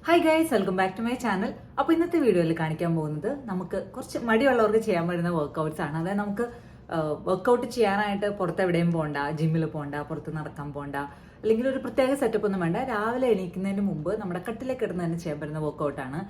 Hi guys, welcome back to my channel. അപ്പോൾ ഇന്നത്തെ വീഡിയോയിൽ കാണിക്കാൻ പോകുന്നത് നമുക്ക് കുറച്ച് മടിയുള്ളവർക്ക് ചെയ്യാൻ പറ്റുന്ന വർക്കൗട്ട്സ് ആണ്. അതായത് നമുക്ക് വർക്കൗട്ട് ചെയ്യാനായിട്ട് പുറത്ത് എവിടെയും പോകണ്ട, ജിമ്മിൽ പോകണ്ട, പുറത്ത് നടക്കാൻ പോകണ്ട, അല്ലെങ്കിൽ ഒരു പ്രത്യേക സെറ്റപ്പ് ഒന്നും വേണ്ട. രാവിലെ എണീക്കുന്നതിന് മുമ്പ് നമ്മുടെ കട്ടിലേക്ക് കിടന്ന് തന്നെ ചെയ്യാൻ പറ്റുന്ന വർക്കൗട്ടാണ്.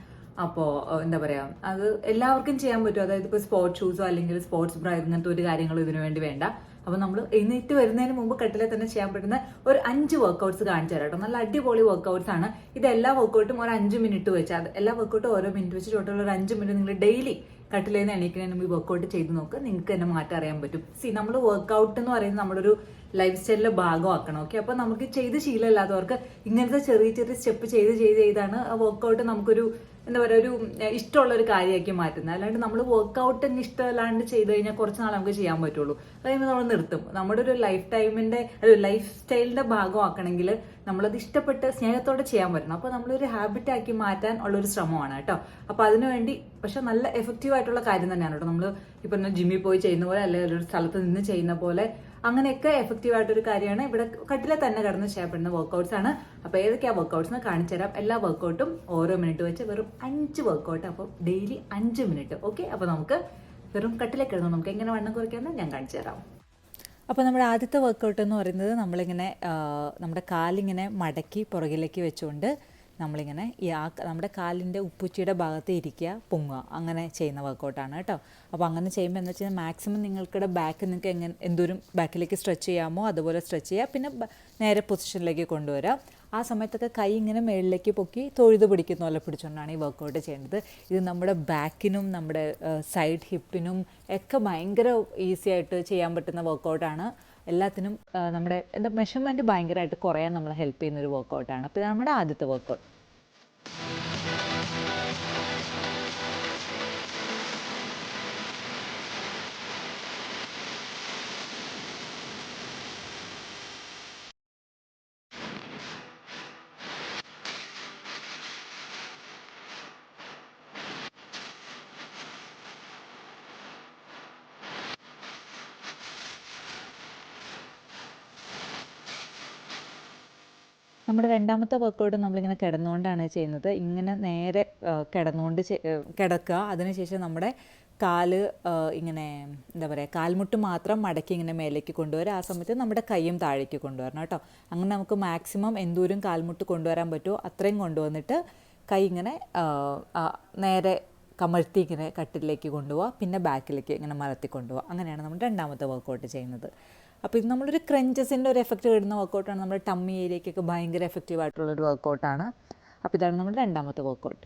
അപ്പോൾ എന്താ പറയുക, അത് എല്ലാവർക്കും ചെയ്യാൻ പറ്റും. അതായത് ഇപ്പോൾ സ്പോർട്സ് ഷൂസോ അല്ലെങ്കിൽ സ്പോർട്സ് ബ്രാ ഇങ്ങനത്തെ ഒരു കാര്യങ്ങളും ഇതിനു വേണ്ടി വേണ്ട. അപ്പോൾ നമ്മൾ എഴുന്നേറ്റ് വരുന്നതിന് മുമ്പ് കട്ടിലെ തന്നെ ചെയ്യാൻ പറ്റുന്ന ഒരു 5 വർക്കൗട്ട്സ് കാണിച്ചു തരാം കേട്ടോ. നല്ല അടിപൊളി വർക്കൗട്ട്സ് ആണ്. ഇത് എല്ലാ വർക്കൗട്ടും ഒരു 5 മിനിറ്റ് വെച്ച്, അത് എല്ലാ വർക്കൗട്ടും ഓരോ മിനിറ്റ് വെച്ച് ടോട്ടൽ ഒരു 5 മിനിറ്റ് നിങ്ങൾ ഡെയിലി കട്ടിലേന്ന് എണീക്കുന്നതിന് മുമ്പ് വർക്കൗട്ട് ചെയ്ത് നോക്കുക. നിങ്ങൾക്ക് തന്നെ മാറ്റം അറിയാൻ പറ്റും. നമ്മൾ വർക്കൗട്ട് എന്ന് പറയുന്നത് നമ്മുടെ ഒരു ലൈഫ് സ്റ്റൈലിലെ ഭാഗമാക്കണം. ഓക്കെ, അപ്പോൾ നമുക്ക് ചെയ്ത് ശീലമില്ലാത്തവർക്ക് ഇങ്ങനത്തെ ചെറിയ ചെറിയ സ്റ്റെപ്പ് ചെയ്താണ് വർക്കൗട്ട് നമുക്കൊരു എന്താ പറയുക, ഒരു ഇഷ്ടമുള്ള ഒരു കാര്യമാക്കി മാറ്റുന്നത്. അല്ലാണ്ട് നമ്മൾ വർക്കൗട്ട് ഇഷ്ടമല്ലാണ്ട് ചെയ്ത് കഴിഞ്ഞാൽ കുറച്ച് നാൾ നമുക്ക് ചെയ്യാൻ പറ്റുള്ളൂ. അതായത് നമ്മൾ നിർത്തും. നമ്മുടെ ഒരു ലൈഫ് ടൈമിന്റെ ലൈഫ് സ്റ്റൈലിന്റെ ഭാഗമാക്കണമെങ്കിൽ നമ്മളത് ഇഷ്ടപ്പെട്ട് സ്നേഹത്തോടെ ചെയ്യാൻ പറ്റണം. അപ്പോൾ നമ്മളൊരു ഹാബിറ്റ് ആക്കി മാറ്റാൻ ഉള്ളൊരു ശ്രമമാണ് കേട്ടോ. അപ്പോൾ അതിനുവേണ്ടി പക്ഷെ നല്ല എഫക്റ്റീവ് ആയിട്ടുള്ള കാര്യം തന്നെയാണ് കേട്ടോ. നമ്മൾ ഇപ്പം ജിമ്മിൽ പോയി ചെയ്യുന്ന പോലെ അല്ലെങ്കിൽ ഒരു സ്ഥലത്ത് നിന്ന് ചെയ്യുന്ന പോലെ അങ്ങനെയൊക്കെ എഫക്റ്റീവ് ആയിട്ടൊരു കാര്യമാണ്. ഇവിടെ കട്ടിലെ തന്നെ കിടന്ന് ചെയ്യപ്പെടുന്ന വർക്കൗട്ട്സ് ആണ്. അപ്പോൾ ഏതൊക്കെയാ വർക്കൗട്ട്സ് എന്ന് കാണിച്ചു തരാം. എല്ലാ വർക്കൗട്ടും ഓരോ മിനിറ്റ് വെച്ച് വെറും 5 വർക്കൗട്ട്. അപ്പോൾ ഡെയിലി 5 മിനിറ്റ്. ഓക്കെ, അപ്പോൾ നമുക്ക് വെറും കട്ടിലെ കിടന്ന് നമുക്ക് എങ്ങനെ വണ്ണം കുറയ്ക്കാമെന്ന് ഞാൻ കാണിച്ചു തരാം. അപ്പോൾ നമ്മുടെ ആദ്യത്തെ വർക്കൗട്ട് എന്ന് പറയുന്നത് നമ്മളിങ്ങനെ നമ്മുടെ കാലിങ്ങനെ മടക്കി പുറകിലേക്ക് വെച്ചുകൊണ്ട് നമ്മളിങ്ങനെ നമ്മുടെ കാലിൻ്റെ ഉപ്പുച്ചിയുടെ ഭാഗത്ത് ഇരിക്കുക, പൊങ്ങുക, അങ്ങനെ ചെയ്യുന്ന വർക്കൗട്ടാണ് കേട്ടോ. അപ്പോൾ അങ്ങനെ ചെയ്യുമ്പോൾ എന്ന് വെച്ചാൽ മാക്സിമം നിങ്ങൾക്കിടെ ബാക്ക് നിങ്ങൾക്ക് എന്തോരം ബാക്കിലേക്ക് സ്ട്രെച്ച് ചെയ്യാമോ അതുപോലെ സ്ട്രെച്ച് ചെയ്യുക. പിന്നെ നേരെ പൊസിഷനിലേക്ക് കൊണ്ടുവരാം. ആ സമയത്തൊക്കെ കൈ ഇങ്ങനെ മേളിലേക്ക് പൊക്കി തൊഴുത് പിടിക്കുന്ന പോലെ പിടിച്ചുകൊണ്ടാണ് ഈ വർക്കൗട്ട് ചെയ്യേണ്ടത്. ഇത് നമ്മുടെ ബാക്കിനും നമ്മുടെ സൈഡ് ഹിപ്പിനും ഒക്കെ ഭയങ്കര ഈസി ആയിട്ട് ചെയ്യാൻ പറ്റുന്ന വർക്കൗട്ടാണ്. എല്ലാത്തിനും നമ്മുടെ മെഷർമെൻറ്റ് ഭയങ്കരമായിട്ട് കുറയാൻ നമ്മളെ ഹെൽപ്പ് ചെയ്യുന്നൊരു വർക്കൗട്ടാണ്. അപ്പോൾ ഇത് നമ്മുടെ ആദ്യത്തെ വർക്കൗട്ട്. നമ്മുടെ രണ്ടാമത്തെ വർക്കൗട്ട് നമ്മളിങ്ങനെ കിടന്നുകൊണ്ടാണ് ചെയ്യുന്നത്. ഇങ്ങനെ നേരെ കിടന്നുകൊണ്ട് കിടക്കുക. അതിനുശേഷം നമ്മുടെ കാല് ഇങ്ങനെ എന്താ പറയുക, കാൽമുട്ട് മാത്രം മടക്കി ഇങ്ങനെ മേലേക്ക് കൊണ്ടുവരിക. ആ സമയത്ത് നമ്മുടെ കൈയും താഴേക്ക് കൊണ്ടുവരണം കേട്ടോ. അങ്ങനെ നമുക്ക് മാക്സിമം എന്തോരം കാൽമുട്ട് കൊണ്ടുവരാൻ പറ്റുമോ അത്രയും കൊണ്ടുവന്നിട്ട് കൈ ഇങ്ങനെ നേരെ കമഴ്ത്തി ഇങ്ങനെ കട്ടിലേക്ക് കൊണ്ടുപോവുക. പിന്നെ ബാക്കിലേക്ക് ഇങ്ങനെ മലർത്തി കൊണ്ടുപോവുക. അങ്ങനെയാണ് നമ്മൾ രണ്ടാമത്തെ വർക്കൗട്ട് ചെയ്യുന്നത്. അപ്പോൾ ഇത് നമ്മളൊരു ക്രഞ്ചസിൻ്റെ ഒരു എഫക്റ്റ് കിട്ടുന്ന വർക്കൗട്ടാണ്. നമ്മുടെ ടമ്മി ഏരിയയ്ക്കൊക്കെ ഭയങ്കര എഫക്റ്റീവ് ആയിട്ടുള്ളൊരു വർക്കൗട്ടാണ്. അപ്പോൾ ഇതാണ് നമ്മുടെ രണ്ടാമത്തെ വർക്കൗട്ട്.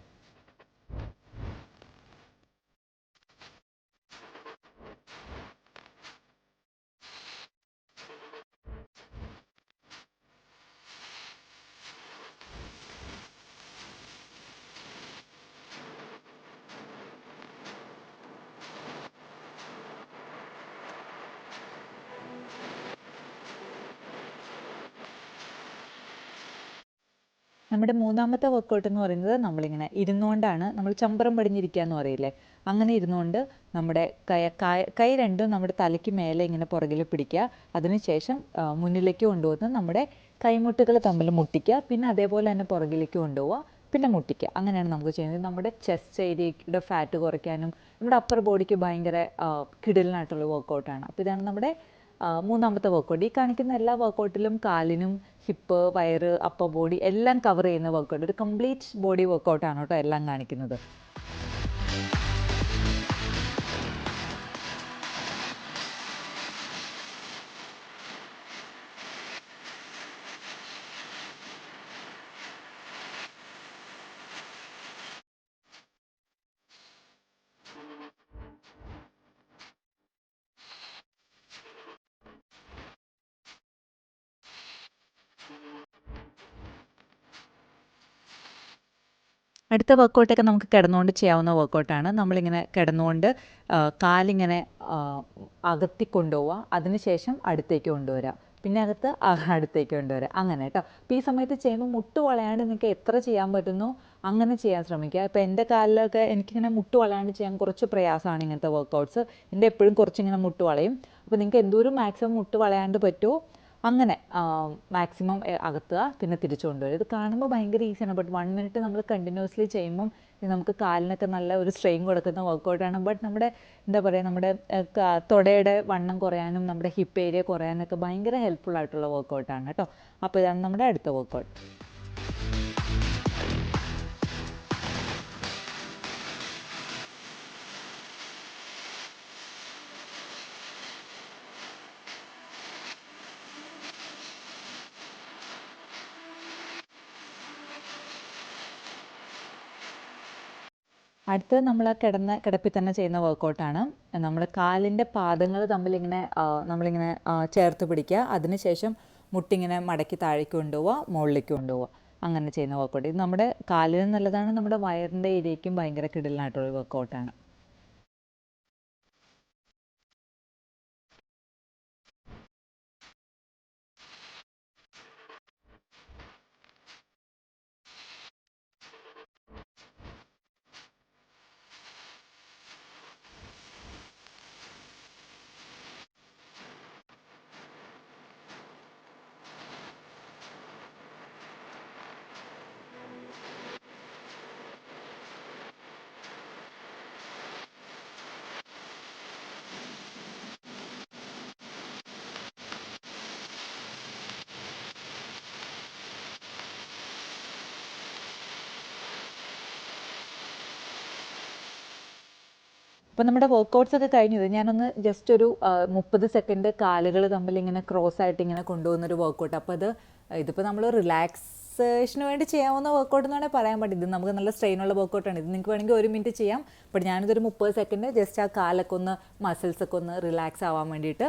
നമ്മുടെ മൂന്നാമത്തെ വർക്കൗട്ട് എന്ന് പറയുന്നത് നമ്മളിങ്ങനെ ഇരുന്നുകൊണ്ടാണ്. നമ്മൾ ചമ്പരം പടിഞ്ഞിരിക്കുക എന്ന് പറയില്ലേ, അങ്ങനെ ഇരുന്നുകൊണ്ട് നമ്മുടെ കൈ രണ്ടും നമ്മുടെ തലയ്ക്ക് മേലെ ഇങ്ങനെ പുറകിൽ പിടിക്കുക. അതിനുശേഷം മുന്നിലേക്ക് കൊണ്ടുവന്ന് നമ്മുടെ കൈമുട്ടുകൾ തമ്മിൽ മുട്ടിക്കുക. പിന്നെ അതേപോലെ തന്നെ പുറകിലേക്ക് കൊണ്ടുപോവുക, പിന്നെ മുട്ടിക്കുക. അങ്ങനെയാണ് നമുക്ക് ചെയ്യുന്നത്. നമ്മുടെ ചെസ്റ്റ് ഏരിയയുടെ ഫാറ്റ് കുറയ്ക്കാനും നമ്മുടെ അപ്പർ ബോഡിക്ക് ഭയങ്കര കിടലിനായിട്ടുള്ള വർക്കൗട്ടാണ്. അപ്പോൾ ഇതാണ് നമ്മുടെ മൂന്നാമത്തെ വർക്കൗട്ട്. ഈ കാണിക്കുന്ന എല്ലാ വർക്കൗട്ടിലും കാലിനും ഹിപ്പ്, വയറ്, അപ്പർ ബോഡി എല്ലാം കവർ ചെയ്യുന്ന വർക്കൗട്ട്. ഒരു കംപ്ലീറ്റ് ബോഡി വർക്കൗട്ടാണ് കേട്ടോ എല്ലാം കാണിക്കുന്നത്. അടുത്ത വർക്കൗട്ടൊക്കെ നമുക്ക് കിടന്നുകൊണ്ട് ചെയ്യാവുന്ന വർക്കൗട്ടാണ്. നമ്മളിങ്ങനെ കിടന്നുകൊണ്ട് കാലിങ്ങനെ അകത്തി കൊണ്ടുപോവുക. അതിനുശേഷം അടുത്തേക്ക് കൊണ്ടുവരിക, പിന്നെ അടുത്തേക്ക് കൊണ്ടുവരിക, അങ്ങനെ കേട്ടോ. അപ്പോൾ ഈ സമയത്ത് ചെയ്യുമ്പോൾ മുട്ട് വളയാണ്ട് നിങ്ങൾക്ക് എത്ര ചെയ്യാൻ പറ്റുന്നോ അങ്ങനെ ചെയ്യാൻ ശ്രമിക്കുക. ഇപ്പോൾ എൻ്റെ കാലിലൊക്കെ എനിക്കിങ്ങനെ മുട്ട് വളയാണ്ട് ചെയ്യാൻ കുറച്ച് പ്രയാസമാണ് ഇങ്ങനത്തെ വർക്കൗട്ട്സ്. എൻ്റെ എപ്പോഴും കുറച്ചിങ്ങനെ മുട്ട് വളയും. അപ്പോൾ നിങ്ങൾക്ക് എന്തോരം മാക്സിമം മുട്ട് വളയാണ്ട് പറ്റുമോ അങ്ങനെ മാക്സിമം അകത്തുക, പിന്നെ തിരിച്ചു കൊണ്ടുവരിക. ഇത് കാണുമ്പോൾ ഭയങ്കര ഈസിയാണ്, ബട്ട് 1 മിനിറ്റ് നമ്മൾ കണ്ടിന്യൂസ്ലി ചെയ്യുമ്പം ഇത് നമുക്ക് കാലിനൊക്കെ നല്ല ഒരു സ്ട്രെയിൻ കൊടുക്കുന്ന വർക്കൗട്ടാണ്. ബട്ട് നമ്മുടെ എന്താ പറയുക, നമ്മുടെ തുടയുടെ വണ്ണം കുറയാനും നമ്മുടെ ഹിപ്പ് ഏരിയ കുറയാനൊക്കെ ഭയങ്കര ഹെൽപ്ഫുൾ ആയിട്ടുള്ള വർക്കൗട്ടാണ് കേട്ടോ. അപ്പോൾ ഇതാണ് നമ്മുടെ അടുത്ത വർക്കൗട്ട്. അടുത്തത് നമ്മൾ കിടപ്പിൽ തന്നെ ചെയ്യുന്ന വർക്കൗട്ടാണ്. നമ്മൾ കാലിൻ്റെ പാദങ്ങൾ തമ്മിലിങ്ങനെ നമ്മളിങ്ങനെ ചേർത്ത് പിടിക്കുക. അതിനുശേഷം മുട്ടിങ്ങനെ മടക്കി താഴേക്ക് കൊണ്ടുപോവുക, മുകളിലേക്ക് കൊണ്ടുപോവുക. അങ്ങനെ ചെയ്യുന്ന വർക്കൗട്ട്. ഇത് നമ്മുടെ കാലിന് നല്ലതാണ്, നമ്മുടെ വയറിൻ്റെ ഏരിയയ്ക്കും ഭയങ്കര കിടലായിട്ടുള്ള വർക്കൗട്ടാണ്. അപ്പോൾ നമ്മുടെ വർക്കൗട്ട്സ് ഒക്കെ കഴിഞ്ഞത് ഞാനൊന്ന് ജസ്റ്റ് ഒരു 30 സെക്കൻഡ് കാലുകൾ തമ്മിൽ ഇങ്ങനെ ക്രോസ് ആയിട്ട് ഇങ്ങനെ കൊണ്ടുപോകുന്നൊരു വർക്കൗട്ട്. അപ്പോൾ ഇതിപ്പോൾ നമ്മൾ റിലാക്സേഷന് വേണ്ടി ചെയ്യാവുന്ന വർക്കൗട്ട് എന്ന് വേണമെങ്കിൽ പറയാൻ പറ്റും. ഇത് നമുക്ക് നല്ല സ്ട്രെയിനുള്ള വർക്കൗട്ടാണ്. ഇത് നിങ്ങൾക്ക് വേണമെങ്കിൽ 1 മിനിറ്റ് ചെയ്യാം. ബട്ട് ഞാനിതൊരു 30 സെക്കൻഡ് ജസ്റ്റ് ആ കാലൊക്കെ ഒന്ന് മസിൽസൊക്കെ ഒന്ന് റിലാക്സ് ആവാൻ വേണ്ടിയിട്ട്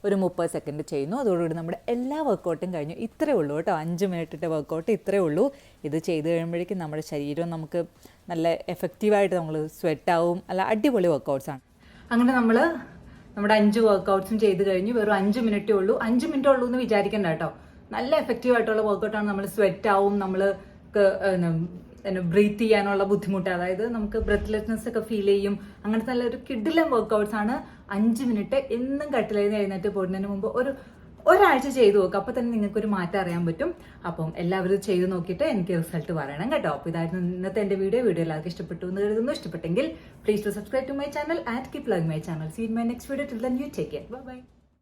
ഒരു 30 സെക്കൻഡ് ചെയ്യുന്നു. അതോടുകൂടി നമ്മുടെ എല്ലാ വർക്കൗട്ടും കഴിഞ്ഞു. ഇത്രയേ ഉള്ളൂ കേട്ടോ, 5 മിനിറ്റിൻ്റെ വർക്കൗട്ട് ഇത്രയേ ഉള്ളൂ. ഇത് ചെയ്ത് കഴിയുമ്പോഴേക്കും നമ്മുടെ ശരീരം നമുക്ക് നല്ല എഫക്റ്റീവായിട്ട് നമ്മൾ സ്വെറ്റാവും. അല്ല, അടിപൊളി വർക്കൗട്ട്സാണ്. അങ്ങനെ നമ്മുടെ 5 വർക്കൗട്ട്സും ചെയ്ത് കഴിഞ്ഞു. വെറും 5 മിനിറ്റേ ഉള്ളൂ. 5 മിനിറ്റേ ഉള്ളൂ എന്ന് വിചാരിക്കണ്ട കേട്ടോ. നല്ല എഫക്റ്റീവായിട്ടുള്ള വർക്കൗട്ടാണ്. നമ്മൾ സ്വെറ്റാവും, നമ്മൾ ബ്രീത്ത് ചെയ്യാനുള്ള ബുദ്ധിമുട്ട്, അതായത് നമുക്ക് ബ്രെത്ത്ലെസ്നെസ് ഒക്കെ ഫീൽ ചെയ്യും. അങ്ങനത്തെ നല്ലൊരു കിഡിലൻ വർക്കൗട്ട്സ് ആണ്. 5 മിനിറ്റ് എന്നും കട്ടിലേന്ന് എഴുന്നേറ്റ് പോകുന്നതിന് മുമ്പ് ഒരാഴ്ച ചെയ്തു നോക്കുക. അപ്പോൾ തന്നെ നിങ്ങൾക്കൊരു മാറ്റം അറിയാൻ പറ്റും. അപ്പം എല്ലാവരും ചെയ്ത് നോക്കിയിട്ട് എനിക്ക് റിസൾട്ട് പറയണം കേട്ടോ. അപ്പോൾ ഇതായിരുന്നു ഇന്നത്തെ എൻ്റെ വീഡിയോ എല്ലാവർക്കും ഇഷ്ടപ്പെട്ടു എന്ന് കരുതുന്നു. ഇഷ്ടപ്പെട്ടെങ്കിൽ please to subscribe to my channel and keep loving my channel. See in my next video. Till then you take care. Bye by.